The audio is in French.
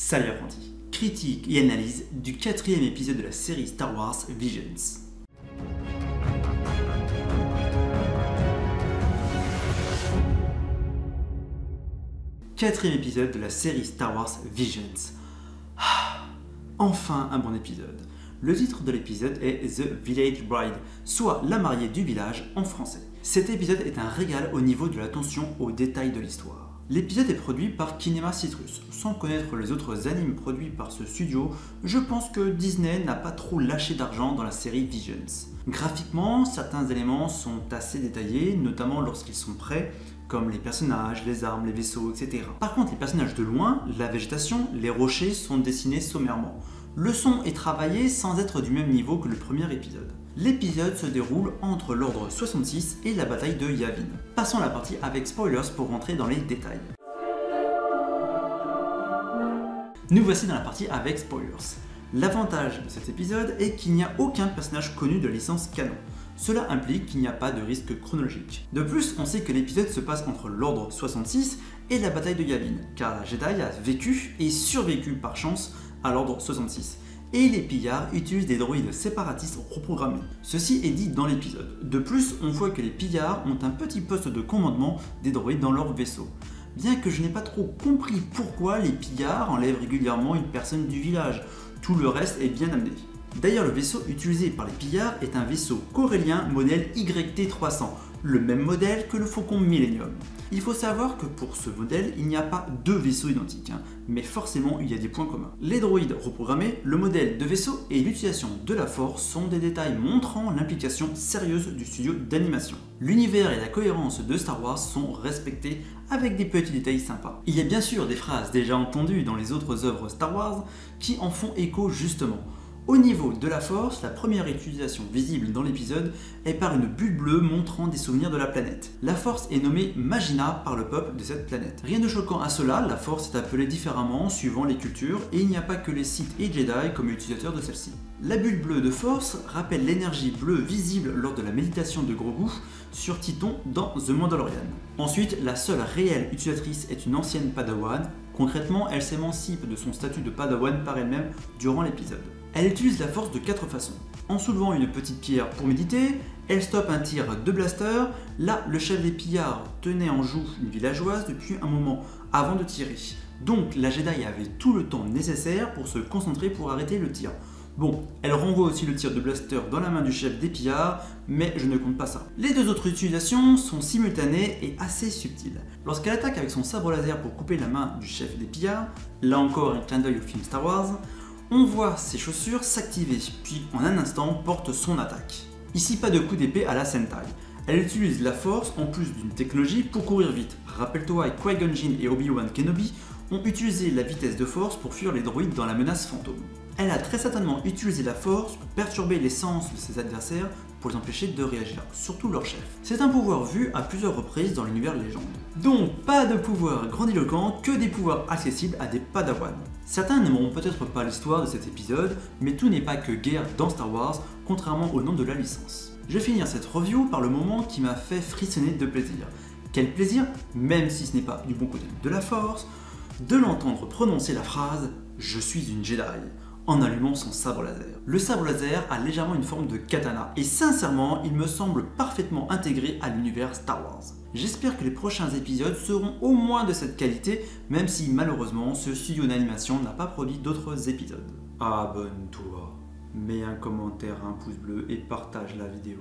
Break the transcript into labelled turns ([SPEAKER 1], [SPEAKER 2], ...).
[SPEAKER 1] Salut apprentis, critique et analyse du 4e épisode de la série Star Wars Visions. Quatrième épisode de la série Star Wars Visions. Enfin un bon épisode. Le titre de l'épisode est The Village Bride, soit la mariée du village en français. Cet épisode est un régal au niveau de l'attention aux détails de l'histoire. L'épisode est produit par Kinema Citrus. Sans connaître les autres animes produits par ce studio, je pense que Disney n'a pas trop lâché d'argent dans la série Visions. Graphiquement, certains éléments sont assez détaillés, notamment lorsqu'ils sont prêts, comme les personnages, les armes, les vaisseaux, etc. Par contre, les personnages de loin, la végétation, les rochers sont dessinés sommairement. Le son est travaillé sans être du même niveau que le premier épisode. L'épisode se déroule entre l'ordre 66 et la bataille de Yavin. Passons la partie avec spoilers pour rentrer dans les détails. Nous voici dans la partie avec spoilers. L'avantage de cet épisode est qu'il n'y a aucun personnage connu de licence canon. Cela implique qu'il n'y a pas de risque chronologique. De plus, on sait que l'épisode se passe entre l'ordre 66 et la bataille de Yavin, car la Jedi a vécu et survécu par chance à l'ordre 66. Et les pillards utilisent des droïdes séparatistes reprogrammés. Ceci est dit dans l'épisode. De plus, on voit que les pillards ont un petit poste de commandement des droïdes dans leur vaisseau. Bien que je n'ai pas trop compris pourquoi les pillards enlèvent régulièrement une personne du village, tout le reste est bien amené. D'ailleurs, le vaisseau utilisé par les pillards est un vaisseau corélien modèle YT-300, le même modèle que le Faucon Millennium. Il faut savoir que pour ce modèle, il n'y a pas deux vaisseaux identiques, mais forcément il y a des points communs. Les droïdes reprogrammés, le modèle de vaisseau et l'utilisation de la force sont des détails montrant l'implication sérieuse du studio d'animation. L'univers et la cohérence de Star Wars sont respectés avec des petits détails sympas. Il y a bien sûr des phrases déjà entendues dans les autres œuvres Star Wars qui en font écho justement. Au niveau de la force, la première utilisation visible dans l'épisode est par une bulle bleue montrant des souvenirs de la planète. La force est nommée Magina par le peuple de cette planète. Rien de choquant à cela, la force est appelée différemment suivant les cultures et il n'y a pas que les Sith et Jedi comme utilisateurs de celle-ci. La bulle bleue de force rappelle l'énergie bleue visible lors de la méditation de Grogu sur Tython dans The Mandalorian. Ensuite, la seule réelle utilisatrice est une ancienne Padawan. Concrètement, elle s'émancipe de son statut de Padawan par elle-même durant l'épisode. Elle utilise la force de 4 façons. En soulevant une petite pierre pour méditer, elle stoppe un tir de blaster. Là, le chef des pillards tenait en joue une villageoise depuis un moment avant de tirer. Donc la Jedi avait tout le temps nécessaire pour se concentrer pour arrêter le tir. Bon, elle renvoie aussi le tir de blaster dans la main du chef des pillards, mais je ne compte pas ça. Les deux autres utilisations sont simultanées et assez subtiles. Lorsqu'elle attaque avec son sabre laser pour couper la main du chef des pillards, là encore un clin d'œil au film Star Wars, on voit ses chaussures s'activer, puis en un instant porte son attaque. Ici pas de coup d'épée à la Sentai. Elle utilise la force en plus d'une technologie pour courir vite. Rappelle-toi, Qui-Gon Jinn et Obi-Wan Kenobi ont utilisé la vitesse de force pour fuir les droïdes dans la menace fantôme. Elle a très certainement utilisé la force pour perturber les sens de ses adversaires pour les empêcher de réagir, surtout leur chef. C'est un pouvoir vu à plusieurs reprises dans l'univers légende. Donc pas de pouvoir grandiloquent, que des pouvoirs accessibles à des padawans. Certains n'aimeront peut-être pas l'histoire de cet épisode, mais tout n'est pas que guerre dans Star Wars, contrairement au nom de la licence. Je vais finir cette review par le moment qui m'a fait frissonner de plaisir. Quel plaisir, même si ce n'est pas du bon côté de la force, de l'entendre prononcer la phrase « Je suis une Jedi » en allumant son sabre laser. Le sabre laser a légèrement une forme de katana, et sincèrement, il me semble parfaitement intégré à l'univers Star Wars. J'espère que les prochains épisodes seront au moins de cette qualité, même si malheureusement, ce studio d'animation n'a pas produit d'autres épisodes. Abonne-toi, mets un commentaire, un pouce bleu et partage la vidéo.